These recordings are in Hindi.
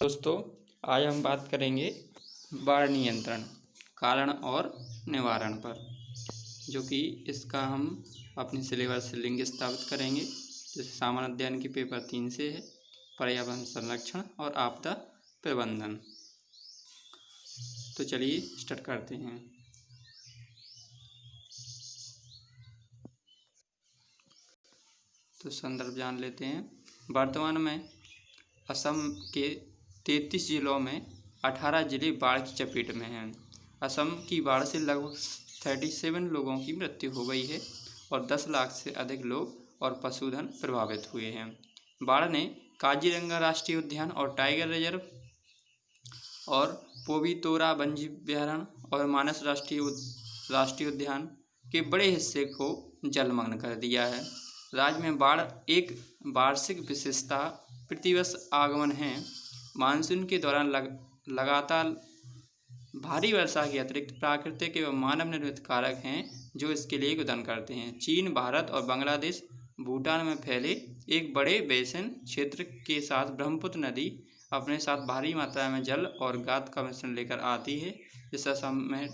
दोस्तों, आज हम बात करेंगे बाढ़ नियंत्रण कारण और निवारण पर, जो कि इसका हम अपने सिलेबस से लिंक स्थापित करेंगे। जैसे सामान्य अध्ययन की पेपर 3 से है, पर्यावरण संरक्षण और आपदा प्रबंधन। तो चलिए स्टार्ट करते हैं। तो संदर्भ जान लेते हैं। वर्तमान में असम के 33 जिलों में 18 जिले बाढ़ की चपेट में हैं। असम की बाढ़ से लगभग 37 लोगों की मृत्यु हो गई है और 10 लाख से अधिक लोग और पशुधन प्रभावित हुए हैं। बाढ़ ने काजीरंगा राष्ट्रीय उद्यान और टाइगर रिजर्व और पोवितोरा वन्यजीव और मानस राष्ट्रीय उद्यान के बड़े हिस्से को जलमग्न कर दिया है। राज्य में बाढ़ एक वार्षिक विशेषता प्रतिवर्ष आगमन है। मानसून के दौरान लगातार भारी वर्षा के अतिरिक्त प्राकृतिक एवं मानव निर्मित कारक हैं जो इसके लिए योगदान करते हैं। चीन, भारत और बांग्लादेश, भूटान में फैले एक बड़े बेसिन क्षेत्र के साथ ब्रह्मपुत्र नदी अपने साथ भारी मात्रा में जल और गाद का मिश्रण लेकर आती है, जिससे असम में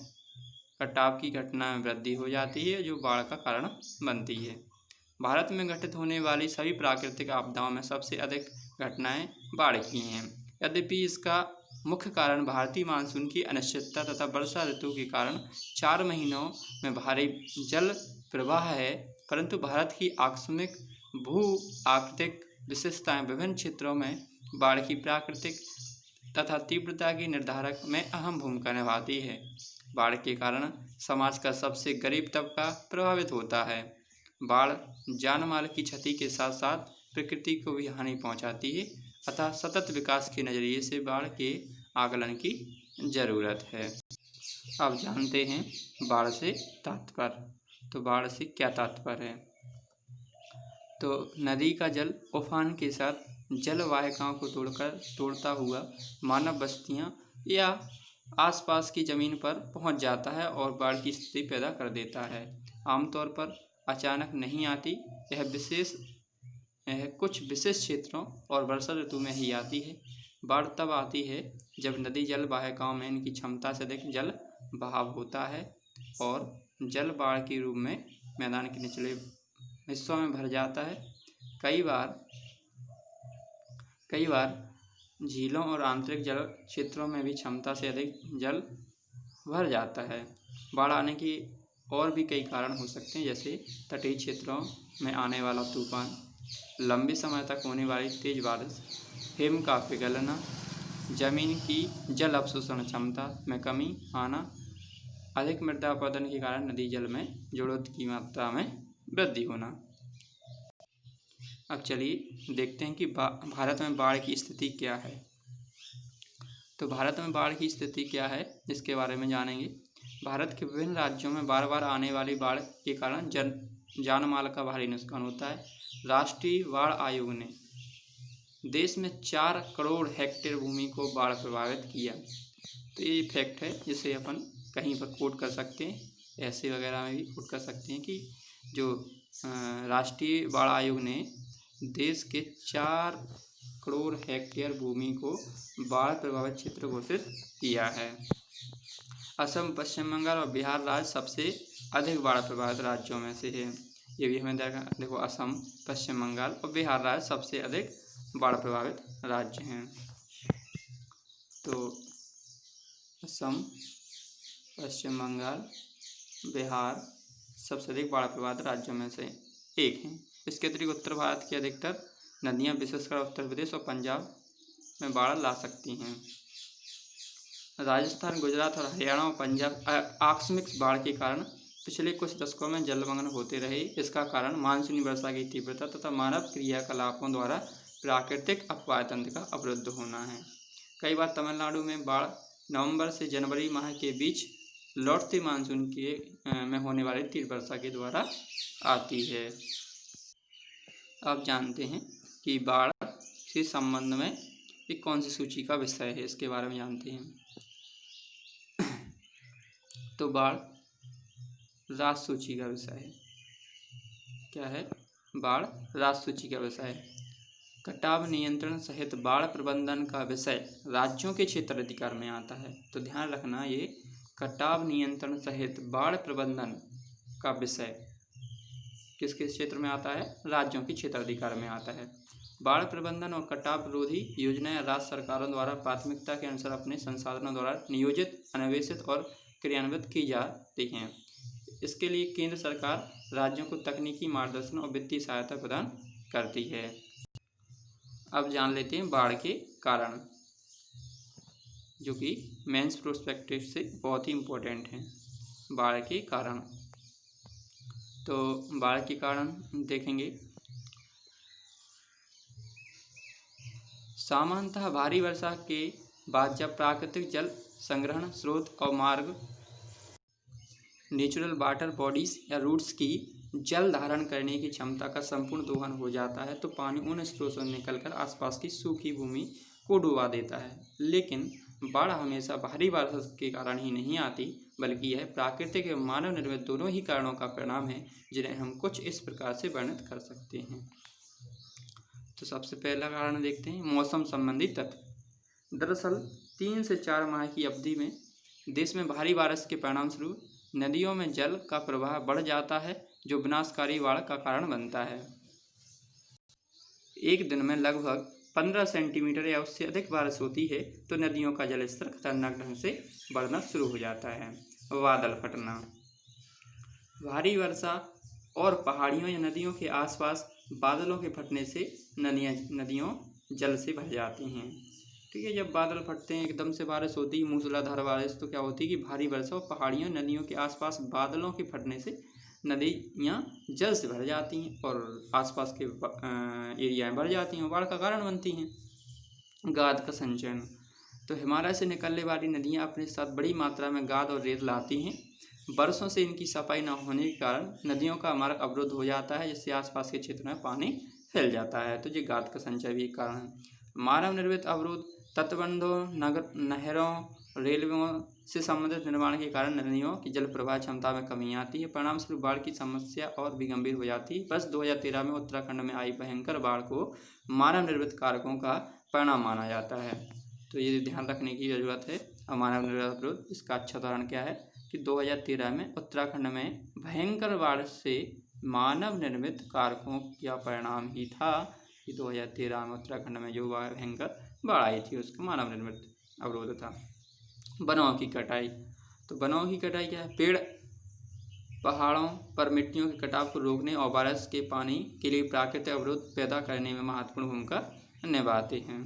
कटाव की घटना में वृद्धि हो जाती है, जो बाढ़ का कारण बनती है। भारत में घटित होने वाली सभी प्राकृतिक आपदाओं में सबसे अधिक घटनाएं बाढ़ की हैं। यद्यपि इसका मुख्य कारण भारतीय मानसून की अनिश्चितता तथा वर्षा ऋतु के कारण 4 महीनों में भारी जल प्रवाह है, परंतु भारत की आकस्मिक भू आकृतिक विशेषताएं विभिन्न क्षेत्रों में बाढ़ की प्राकृतिक तथा तीव्रता की निर्धारक में अहम भूमिका निभाती है। बाढ़ के कारण समाज का सबसे गरीब तबका प्रभावित होता है। बाढ़ जान माल की क्षति के साथ साथ प्रकृति को भी हानि पहुंचाती है, अतः सतत विकास के नज़रिए से बाढ़ के आकलन की ज़रूरत है। अब जानते हैं बाढ़ से तात्पर्य। तो बाढ़ से क्या तात्पर्य है? तो नदी का जल उफान के साथ जल वाहिकाओं को तोड़ता हुआ मानव बस्तियां या आसपास की ज़मीन पर पहुंच जाता है और बाढ़ की स्थिति पैदा कर देता है। आमतौर पर अचानक नहीं आती, यह कुछ विशेष क्षेत्रों और वर्षा ऋतु में ही आती है। बाढ़ तब आती है जब नदी जल वाहिकाओं में इनकी क्षमता से अधिक जल बहाव होता है और जल बाढ़ के रूप में मैदान के निचले हिस्सों में भर जाता है। कई बार झीलों और आंतरिक जल क्षेत्रों में भी क्षमता से अधिक जल भर जाता है। बाढ़ आने की और भी कई कारण हो सकते हैं, जैसे तटीय क्षेत्रों में आने वाला तूफान, लंबे समय तक होने वाली तेज बारिश, हिम का पिघलना, जमीन की जल अवशोषण क्षमता में कमी आना, अधिक मृदा अपरदन के कारण नदी जल में जलोढ़ की मात्रा में वृद्धि होना। अब चलिए देखते हैं कि भारत में बाढ़ की स्थिति क्या है। तो भारत में बाढ़ की स्थिति क्या है, इसके बारे में जानेंगे। भारत के विभिन्न राज्यों में बार बार आने वाली बाढ़ के कारण जान माल का भारी नुकसान होता है। राष्ट्रीय बाढ़ आयोग ने देश में 4 करोड़ हेक्टेयर भूमि को बाढ़ प्रभावित किया। तो ये फैक्ट है, जिसे अपन कहीं पर कोट कर सकते हैं, ऐसे वगैरह में भी कोट कर सकते हैं कि जो राष्ट्रीय बाढ़ आयोग ने देश के 4 करोड़ हेक्टेयर भूमि को बाढ़ प्रभावित क्षेत्र घोषित किया है। असम, पश्चिम बंगाल और बिहार राज्य सबसे अधिक बाढ़ प्रभावित राज्यों में से है। ये भी हमें देखो, असम, पश्चिम बंगाल और बिहार राज्य सबसे अधिक बाढ़ प्रभावित राज्य हैं। तो असम, पश्चिम बंगाल, बिहार सबसे अधिक बाढ़ प्रभावित राज्यों में से एक हैं। इसके अतिरिक्त उत्तर भारत की अधिकतर नदियां विशेषकर उत्तर प्रदेश और पंजाब में बाढ़ ला सकती हैं। राजस्थान, गुजरात और हरियाणा और पंजाब आकस्मिक बाढ़ के कारण पिछले कुछ दशकों में जलमग्न होते रहे। इसका कारण मानसूनी वर्षा की तीव्रता तथा मानव क्रियाकलापों द्वारा प्राकृतिक अपवाह तंत्र का अवरुद्ध होना है। कई बार तमिलनाडु में बाढ़ नवंबर से जनवरी माह के बीच लौटते मानसून में होने वाली तीव्र वर्षा के द्वारा आती है। अब जानते हैं कि बाढ़ के संबंध में एक कौन सी सूची का विषय है, इसके बारे में जानते हैं। तो बाढ़ राष्ट्र सूची का विषय है। क्या है? बाढ़ राष्ट्र सूची का विषय है। कटाव नियंत्रण सहित बाढ़ प्रबंधन का विषय राज्यों के क्षेत्राधिकार में आता है। तो ध्यान रखना, ये कटाव नियंत्रण सहित बाढ़ प्रबंधन का विषय किसके क्षेत्र में आता है? राज्यों के क्षेत्राधिकार में आता है। बाढ़ प्रबंधन और कटाव विरोधी योजनाएं राज्य सरकारों द्वारा प्राथमिकता के अनुसार अपने संसाधनों द्वारा नियोजित, अन्वेषित और क्रियान्वित की जाती हैं। इसके लिए केंद्र सरकार राज्यों को तकनीकी मार्गदर्शन और वित्तीय सहायता प्रदान करती है। अब जान लेते हैं बाढ़ के कारण, जो कि मेंस प्रोस्पेक्टिव से बहुत ही इम्पोर्टेंट हैं। बाढ़ के कारण, तो बाढ़ के कारण देखेंगे, सामान्यतः भारी वर्षा के बाद जब प्राकृतिक जल संग्रहण स्रोत और मार्ग नेचुरल वाटर बॉडीज या रूट्स की जल धारण करने की क्षमता का संपूर्ण दोहन हो जाता है, तो पानी उन स्रोतों से निकलकर आसपास की सूखी भूमि को डुबा देता है। लेकिन बाढ़ हमेशा भारी वर्षा के कारण ही नहीं आती, बल्कि यह प्राकृतिक एवं मानव निर्मित दोनों ही कारणों का परिणाम है, जिन्हें हम कुछ इस प्रकार से वर्णित कर सकते हैं। तो सबसे पहला कारण देखते हैं, मौसम संबंधी तत्व। दरअसल 3 से 4 माह की अवधि में देश में भारी बारिश के परिणाम स्वरूप नदियों में जल का प्रवाह बढ़ जाता है, जो विनाशकारी बाढ़ का कारण बनता है। एक दिन में लगभग 15 सेंटीमीटर या उससे अधिक बारिश होती है तो नदियों का जल स्तर खतरनाक ढंग से बढ़ना शुरू हो जाता है। बादल फटना, भारी वर्षा और पहाड़ियों या नदियों के आसपास बादलों के फटने से नदियों जल से भर जाती हैं। ठीक है, जब बादल फटते हैं, एकदम से बारिश होती है, मूसलाधार बारिश, तो क्या होती है कि भारी वर्षा और पहाड़ियों नदियों के आसपास बादलों के फटने से नदियाँ जल से भर जाती हैं और आसपास के एरिया में भर जाती हैं, बाढ़ का कारण बनती हैं। गाद का संचयन, तो हिमालय से निकलने वाली नदियाँ अपने साथ बड़ी मात्रा में गाद और रेत लाती हैं। बरसों से इनकी सफाई न होने के कारण नदियों का मार्ग अवरुद्ध हो जाता है, जिससे आसपास के क्षेत्र में पानी फैल जाता है। तो ये गाद का संचय भी एक कारण है। मानव निर्मित अवरोध, तटबंधों, नहरों, रेलवेयों से संबंधित निर्माण के कारण नदियों की जल प्रवाह क्षमता में कमी आती है। परिणाम स्वरूप बाढ़ की समस्या और भी गंभीर हो जाती है। वर्ष 2013 में उत्तराखंड में आई भयंकर बाढ़ को मानव निर्मित कारकों का परिणाम माना जाता है। तो ये ध्यान रखने की जरूरत है। और मानव निर्मित अवरोध, इसका अच्छा उदाहरण क्या है कि 2013 में उत्तराखंड में भयंकर बाढ़ से मानव निर्मित कारकों का परिणाम ही था कि 2013 में उत्तराखंड में जो भयंकर बाढ़ आई थी उसका मानव निर्मित अवरोध था। वनों की कटाई, तो वनों की कटाई क्या है? पेड़ पहाड़ों पर मिट्टियों के कटाव को रोकने और बारिश के पानी के लिए प्राकृतिक अवरोध पैदा करने में महत्वपूर्ण भूमिका निभाते हैं।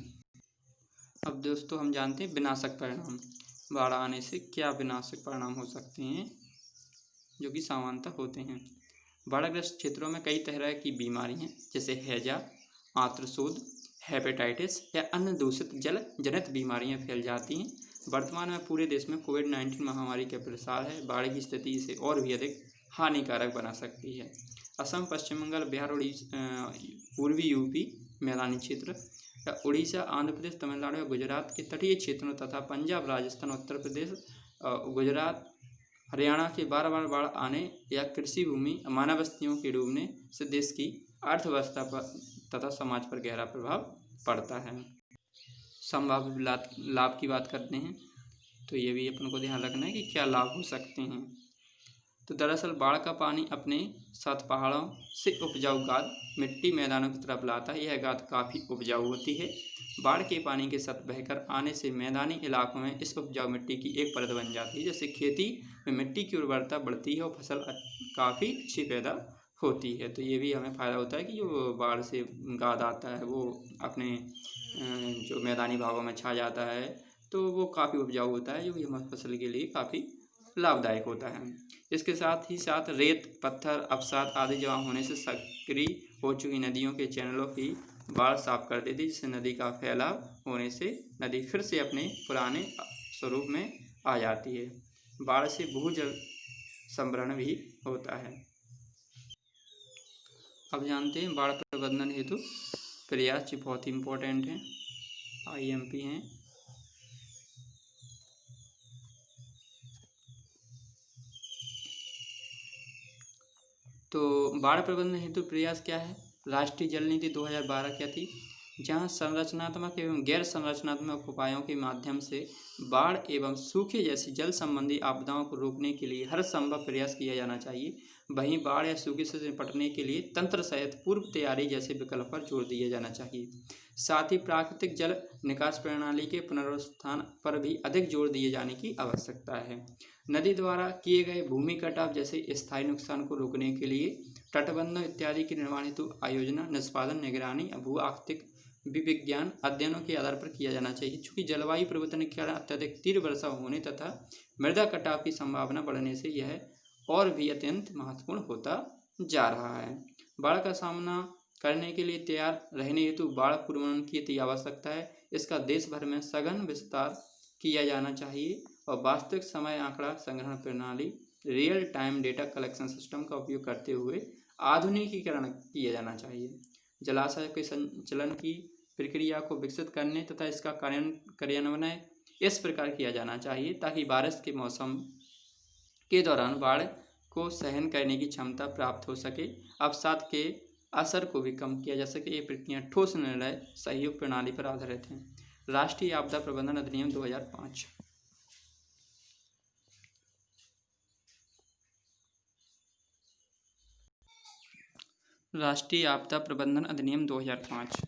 अब दोस्तों हम जानते हैं विनाशक परिणाम। बाढ़ आने से क्या विनाशक परिणाम हो सकते हैं, जो कि सामान्यतः होते हैं। बाढ़ग्रस्त क्षेत्रों में कई तरह की बीमारियां जैसे हैजा, आंत्रशोथ, हेपेटाइटिस या अन्य दूषित जल जनित बीमारियां फैल जाती हैं। वर्तमान में पूरे देश में कोविड-19 महामारी का प्रसार है। बाढ़ की स्थिति इसे और भी अधिक हानिकारक बना सकती है। असम, पश्चिम बंगाल, बिहार, पूर्वी यूपी मैदानी क्षेत्र, उड़ीसा, आंध्र प्रदेश, तमिलनाडु और गुजरात के तटीय क्षेत्रों तथा पंजाब, राजस्थान, उत्तर प्रदेश, गुजरात, हरियाणा के बार बार बाढ़ आने या कृषि भूमि, मानव बस्तियों के डूबने से देश की अर्थव्यवस्था पर तथा समाज पर गहरा प्रभाव पड़ता है। संभावित लाभ की बात करते हैं, तो ये भी अपन को ध्यान रखना है कि क्या लाभ हो सकते हैं। तो दरअसल बाढ़ का पानी अपने साथ पहाड़ों से उपजाऊ गाद मिट्टी मैदानों की तरफ लाता है। यह गाद काफ़ी उपजाऊ होती है। बाढ़ के पानी के साथ बहकर आने से मैदानी इलाकों में इस उपजाऊ मिट्टी की एक परत बन जाती है, जिससे खेती में मिट्टी की उर्वरता बढ़ती है और फसल काफ़ी अच्छी पैदा होती है। तो ये भी हमें फ़ायदा होता है कि जो बाढ़ से गाद आता है वो अपने जो मैदानी भागों में छा जाता है, तो वो काफ़ी उपजाऊ होता है, जो कि हमारी फसल के लिए काफ़ी लाभदायक होता है। इसके साथ ही साथ रेत, पत्थर, अवसाद आदि जमा होने से सक्रिय हो चुकी नदियों के चैनलों की बाढ़ साफ कर देती है, जिससे नदी का फैलाव होने से नदी फिर से अपने पुराने स्वरूप में आ जाती है। बाढ़ से भूजल संभरण भी होता है। अब जानते हैं बाढ़ प्रबंधन हेतु प्रयास, जो बहुत ही इम्पोर्टेंट हैं, IMP हैं। तो बाढ़ प्रबंधन हेतु प्रयास क्या है? राष्ट्रीय जल नीति 2012 क्या थी? जहाँ संरचनात्मक एवं गैर संरचनात्मक उपायों के माध्यम से बाढ़ एवं सूखे जैसी जल संबंधी आपदाओं को रोकने के लिए हर संभव प्रयास किया जाना चाहिए, वहीं बाढ़ या सूखे से निपटने के लिए तंत्र सहित पूर्व तैयारी जैसे विकल्प पर जोर दिया जाना चाहिए। साथ ही प्राकृतिक जल निकास प्रणाली के पुनरुत्थान पर भी अधिक जोर दिए जाने की आवश्यकता है। नदी द्वारा किए गए भूमि कटाव जैसे स्थायी नुकसान को रोकने के लिए तटबंधों इत्यादि के निर्माण हेतु आयोजना, निष्पादन, निगरानी, भू आर्थिक विज्ञान अध्ययनों के आधार पर किया जाना चाहिए। चूँकि जलवायु परिवर्तन के कारण अत्यधिक तीव्र वर्षा होने तथा मृदा कटाव की संभावना बढ़ने से यह और भी अत्यंत महत्वपूर्ण होता जा रहा है। बाढ़ का सामना करने के लिए तैयार रहने हेतु बाढ़ पूर्वानुमान की आवश्यकता है। इसका देश भर में सघन विस्तार किया जाना चाहिए और वास्तविक समय आंकड़ा संग्रहण प्रणाली real time data collection system का उपयोग करते हुए आधुनिकीकरण किया जाना चाहिए। जलाशय के संचलन की प्रक्रिया को विकसित करने तथा इसका कार्यान्वयन इस प्रकार किया जाना चाहिए ताकि बारिश के मौसम के दौरान बाढ़ को सहन करने की क्षमता प्राप्त हो सके, अवसाद के असर को भी कम किया जा सके। ये प्रक्रिया ठोस निर्णय सहयोग प्रणाली पर आधारित है। राष्ट्रीय आपदा प्रबंधन अधिनियम 2005। राष्ट्रीय आपदा प्रबंधन अधिनियम 2005।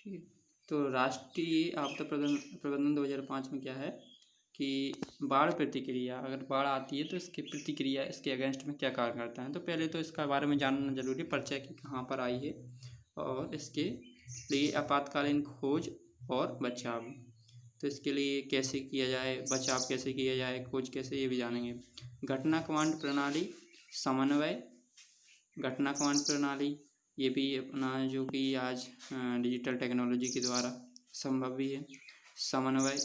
ठीक है, तो राष्ट्रीय आपदा प्रबंधन 2005 में क्या है कि बाढ़ प्रतिक्रिया, अगर बाढ़ आती है तो इसकी प्रतिक्रिया, इसके अगेंस्ट में क्या कार्य करता है। तो पहले तो इसका बारे में जानना जरूरी, परिचय कि कहाँ पर आई है और इसके लिए आपातकालीन खोज और बचाव, तो इसके लिए कैसे किया जाए, बचाव कैसे किया जाए, खोज कैसे, ये भी जानेंगे। घटना कमांड प्रणाली, समन्वय घटना कमांड प्रणाली, ये भी अपना जो कि आज डिजिटल टेक्नोलॉजी के द्वारा संभव भी है। समन्वय,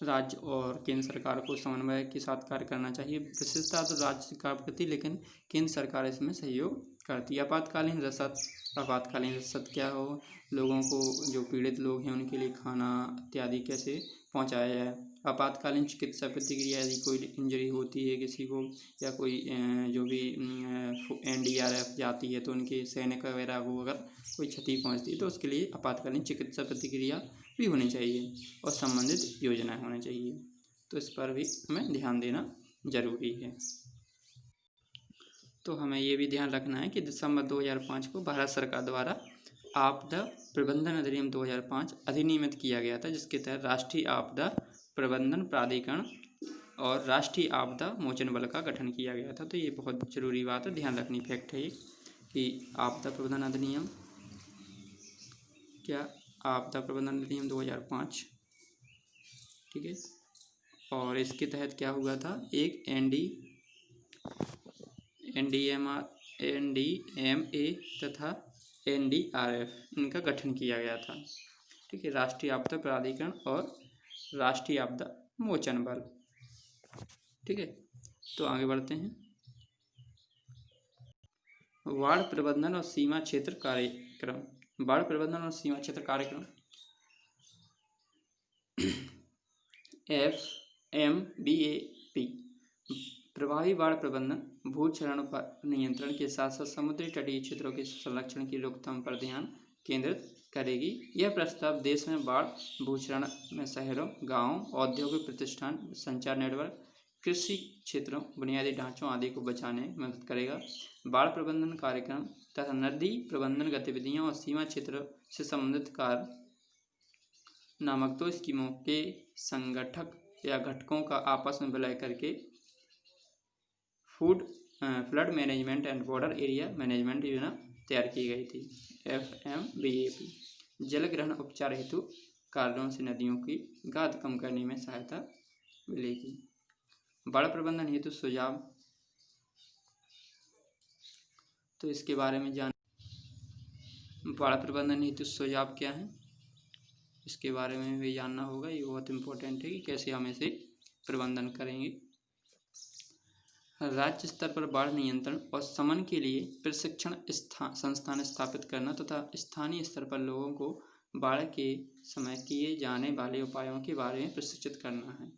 राज्य और केंद्र सरकार को समन्वय के साथ कार्य करना चाहिए। विशेषता तो राज्य सरकार प्रति, लेकिन केंद्र सरकार इसमें सहयोग करती है। आपातकालीन रसद, आपातकालीन रसद क्या हो, लोगों को, जो पीड़ित लोग हैं उनके लिए खाना इत्यादि कैसे पहुंचाया जाए। आपातकालीन चिकित्सा प्रतिक्रिया, यदि कोई इंजरी होती है किसी को या कोई जो भी NDRF जाती है तो उनके सैनिक वगैरह को अगर कोई क्षति पहुंचती है तो उसके लिए आपातकालीन चिकित्सा प्रतिक्रिया भी होनी चाहिए और संबंधित योजनाएं होनी चाहिए। तो इस पर भी हमें ध्यान देना जरूरी है। तो हमें ये भी ध्यान रखना है कि दिसंबर 2005 को भारत सरकार द्वारा आपदा प्रबंधन अधिनियम 2005 अधिनियमित किया गया था, जिसके तहत राष्ट्रीय आपदा प्रबंधन प्राधिकरण और राष्ट्रीय आपदा मोचन बल का गठन किया गया था। तो ये बहुत जरूरी बात है, ध्यान रखनी फैक्ट है कि आपदा प्रबंधन अधिनियम क्या, आपदा प्रबंधन अधिनियम 2005, ठीक है। और इसके तहत क्या हुआ था, एक NDMA तथा NDRF इनका गठन किया गया था, ठीक है। राष्ट्रीय आपदा प्राधिकरण और राष्ट्रीय आपदा मोचन बल, ठीक है। तो आगे बढ़ते हैं। बाढ़ प्रबंधन और सीमा क्षेत्र कार्यक्रम, बाढ़ प्रबंधन और सीमा क्षेत्र कार्यक्रम FMBAP प्रभावी बाढ़ प्रबंधन, भूक्षरण पर नियंत्रण के साथ साथ समुद्री तटीय क्षेत्रों के संरक्षण की रोकथाम पर ध्यान केंद्रित करेगी। यह प्रस्ताव देश में बाढ़ भूक्षरण में शहरों, गांवों, औद्योगिक प्रतिष्ठान, संचार नेटवर्क, कृषि क्षेत्रों, बुनियादी ढांचों आदि को बचाने में मदद करेगा। बाढ़ प्रबंधन कार्यक्रम तथा नदी प्रबंधन गतिविधियों और सीमा क्षेत्र से संबंधित कार्य नामक दो स्कीमों के संगठक या घटकों का आपस में विलय करके flood management and border area management योजना तैयार की गई थी, FMBAP। जल ग्रहण उपचार हेतु कार्यों से नदियों की गाद कम करने में सहायता मिलेगी। बाढ़ प्रबंधन हेतु सुझाव, तो इसके बारे में बाढ़ प्रबंधन हेतु सुझाव क्या है, इसके बारे में भी जानना होगा। ये बहुत इम्पोर्टेंट है कि कैसे हम इसे प्रबंधन करेंगे। राज्य स्तर पर बाढ़ नियंत्रण और शमन के लिए प्रशिक्षण संस्थान स्थापित करना तथा स्थानीय स्तर पर लोगों को बाढ़ के समय किए जाने वाले उपायों के बारे में प्रशिक्षित करना है।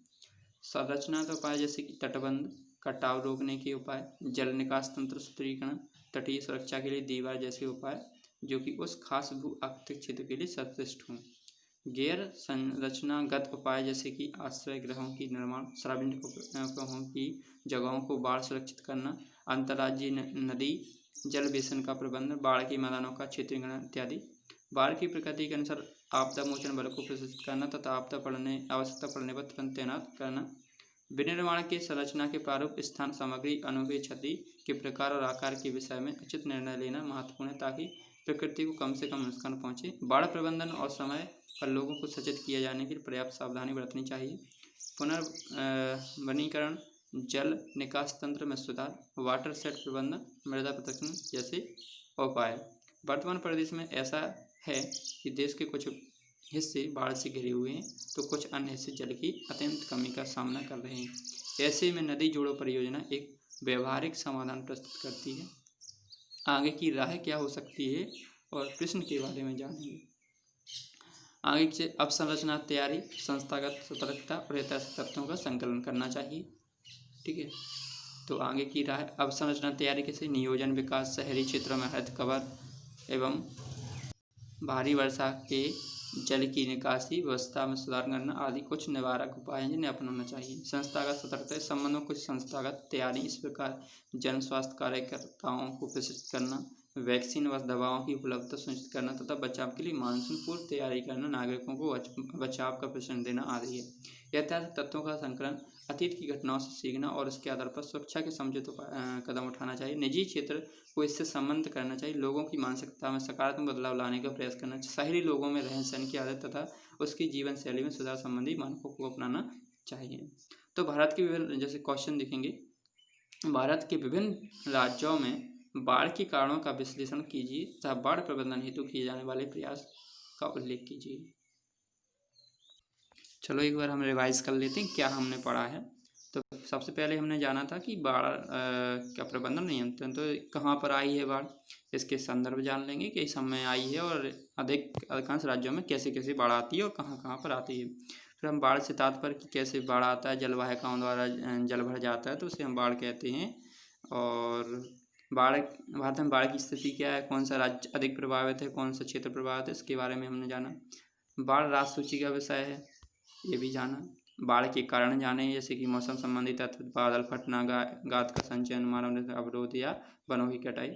संरचनात्मक उपाय जैसे कि तटबंध, कटाव रोकने के उपाय, जल निकास तंत्र सुदृढ़ीकरण, तटीय सुरक्षा के लिए दीवार जैसे उपाय जो कि उस खास भू आकृतिक क्षेत्र के लिए सर्वश्रेष्ठ हों। गैर संरचनागत उपाय जैसे कि आश्रय गृहों की निर्माण, सार्वजनिक उपयोगों की जगहों को बाढ़ सुरक्षित करना, अंतर्राज्यीय नदी जल बेसिन का प्रबंधन, बाढ़ के मैदानों का क्षेत्रीकरण इत्यादि। बाढ़ की प्रकृति के अनुसार आपदा मोचन बल को प्रशिक्षित करना तथा आवश्यकता पड़ने पर तुरंत तैनात करना। विनिर्माण के संरचना के प्रारूप, स्थान, सामग्री, अनुमेय क्षति के प्रकार और आकार के विषय में उचित निर्णय लेना महत्वपूर्ण है ताकि प्रकृति को कम से कम नुकसान पहुंचे। बाढ़ प्रबंधन और समय पर लोगों को सचेत किए जाने के लिए पर्याप्त सावधानी बरतनी चाहिए। पुनर्वनीकरण, जल निकास तंत्र में सुधार, वाटर सेट प्रबंधन, मृदा प्रदूषण जैसे उपाय। वर्तमान परिदृश्य में ऐसा है कि देश के कुछ हिस्से बाढ़ से घिरे हुए हैं तो कुछ अन्य हिस्से जल की अत्यंत कमी का सामना कर रहे हैं। ऐसे में नदी जोड़ो परियोजना एक व्यवहारिक समाधान प्रस्तुत करती है। आगे की राह क्या हो सकती है और प्रश्न के बारे में जानेंगे। आगे से अवसंरचना तैयारी, संस्थागत सतर्कता और ऐतिहासिक तथ्यों का संकलन करना चाहिए। ठीक है, तो आगे की राह अवसंरचना तैयारी कैसे, नियोजन, विकास, शहरी क्षेत्रों में हरित कवर एवं भारी वर्षा के जल की निकासी व्यवस्था में सुधार करना आदि कुछ निवारक उपाय हैं जिन्हें अपनाना चाहिए। संस्थागत सतर्कता, इस संबंध में कुछ संस्थागत तैयारी इस प्रकार: जन स्वास्थ्य कार्यकर्ताओं को प्रशिक्षित करना, वैक्सीन व दवाओं की उपलब्धता सुनिश्चित करना तथा बचाव के लिए मानसून पूर्व तैयारी करना, नागरिकों को बचाव का प्रशिक्षण देना आदि है। ऐतिहासिक तथ्यों का संकलन, अतीत की घटनाओं से सीखना और इसके आधार पर सुरक्षा के समुचित कदम उठाना चाहिए। निजी क्षेत्र को इससे संबंध करना चाहिए, लोगों की मानसिकता में सकारात्मक बदलाव लाने का प्रयास करना चाहिए। शहरी लोगों में रहन सहन की आदत तथा उसकी जीवन शैली में सुधार संबंधी मानकों को अपनाना चाहिए। तो भारत के विभिन्न जैसे क्वेश्चन देखेंगे, भारत के विभिन्न राज्यों में बाढ़ के कारणों का विश्लेषण कीजिए तथा बाढ़ प्रबंधन हेतु किए जाने वाले प्रयास का उल्लेख कीजिए। चलो एक बार हम रिवाइज कर लेते हैं क्या हमने पढ़ा है। तो सबसे पहले हमने जाना था कि बाढ़ का प्रबंधन नियंत्रण तो कहाँ पर आई है बाढ़, इसके संदर्भ जान लेंगे कि समय आई है और अधिकांश राज्यों में कैसे कैसे बाढ़ आती है और कहाँ कहाँ पर आती है। फिर हम बाढ़ से तात्पर्य कि कैसे बाढ़ आता है, जलवाहिकाओं द्वारा जल भर जाता है तो उसे हम बाढ़ कहते हैं। और भारत में बाढ़ की स्थिति क्या है, कौन सा राज्य अधिक प्रभावित है, कौन सा क्षेत्र प्रभावित है, इसके बारे में हमने जाना। बाढ़ राष्ट्र सूची का विषय है, ये भी जाना। बाढ़ के कारण जाने जैसे कि मौसम संबंधी तत्व, बादल फटना, गाद का संचयन, मानव अवरोध या वनों की कटाई।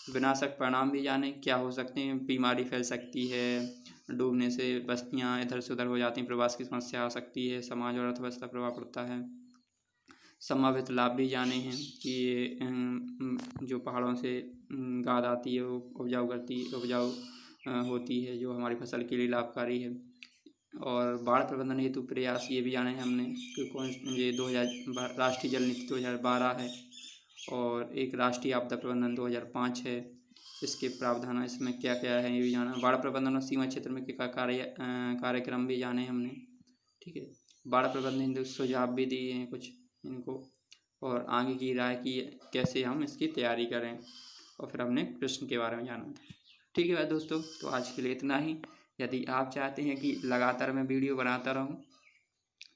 विनाशक परिणाम भी जाने, क्या हो सकते हैं, बीमारी फैल सकती है, डूबने से बस्तियां इधर से उधर हो जाती हैं, प्रवास की समस्या आ सकती है, समाज और अर्थव्यवस्था प्रभाव पड़ता है। संभावित लाभ भी जाने हैं कि जो पहाड़ों से गाद आती है वो उपजाऊ होती है जो हमारी फसल के लिए लाभकारी है। और बाढ़ प्रबंधन हेतु प्रयास ये भी जाने हैं हमने कि कौन ये 2000 राष्ट्रीय जल नीति 2012 है और एक राष्ट्रीय आपदा प्रबंधन 2005 है। इसके प्रावधान इसमें क्या क्या है ये भी जाना। बाढ़ प्रबंधन और सीमा क्षेत्र में क्या कार्यक्रम भी जाने हमने। ठीक है, बाढ़ प्रबंधन सुझाव भी दिए हैं कुछ इनको, और आगे की राय की कैसे हम इसकी तैयारी करें, और फिर हमने प्रश्न के बारे में जाना। ठीक है दोस्तों, तो आज के लिए इतना ही। यदि आप चाहते हैं कि लगातार मैं वीडियो बनाता रहूं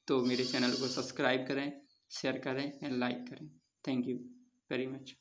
तो मेरे चैनल को सब्सक्राइब करें, शेयर करें एंड लाइक करें। Thank you very much.